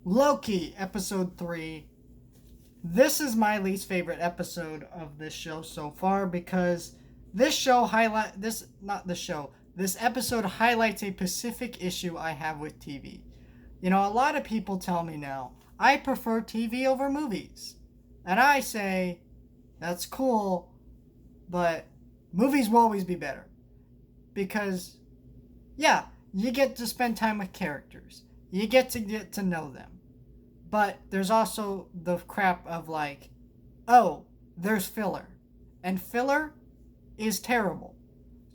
Loki, episode 3. This is my least favorite episode of this show so far because this episode highlights a specific issue I have with TV. You know, a lot of people tell me now, I prefer TV over movies. And I say, that's cool, but movies will always be better. Because, yeah, you get to spend time with characters. You get to know them. But there's also the crap of like, oh, there's filler. And filler is terrible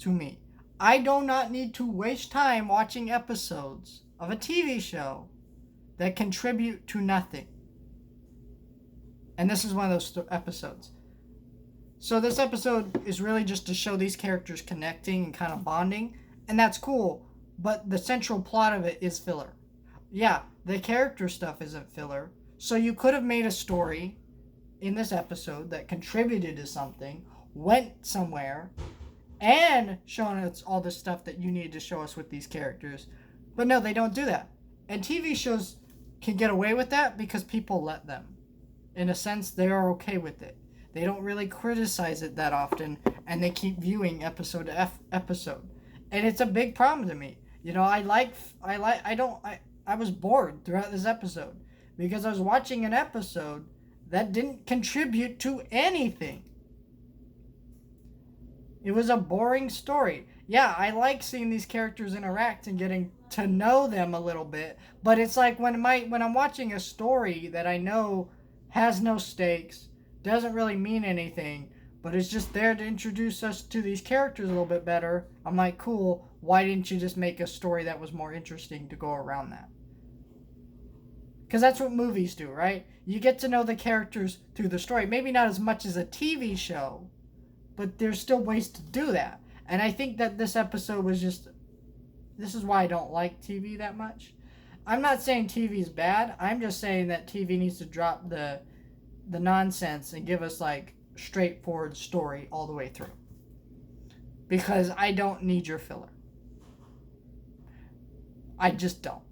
to me. I do not need to waste time watching episodes of a TV show that contribute to nothing. And this is one of those episodes. So this episode is really just to show these characters connecting and kind of bonding. And that's cool. But the central plot of it is filler. Yeah, the character stuff isn't filler. So you could have made a story in this episode that contributed to something, went somewhere, and shown us all the stuff that you needed to show us with these characters. But no, they don't do that. And TV shows can get away with that because people let them. In a sense, they are okay with it. They don't really criticize it that often, and they keep viewing episode to episode. And it's a big problem to me. You know, I was bored throughout this episode because I was watching an episode that didn't contribute to anything. It was a boring story. Yeah, I like seeing these characters interact and getting to know them a little bit, but it's like when I'm watching a story that I know has no stakes, doesn't really mean anything, but it's just there to introduce us to these characters a little bit better. I'm like, cool, why didn't you just make a story that was more interesting to go around that? Because that's what movies do, right? You get to know the characters through the story. Maybe not as much as a TV show, but there's still ways to do that. And I think that this episode was just... This is why I don't like TV that much. I'm not saying TV is bad. I'm just saying that TV needs to drop the nonsense and give us, like, straightforward story all the way through. Because I don't need your filler. I just don't.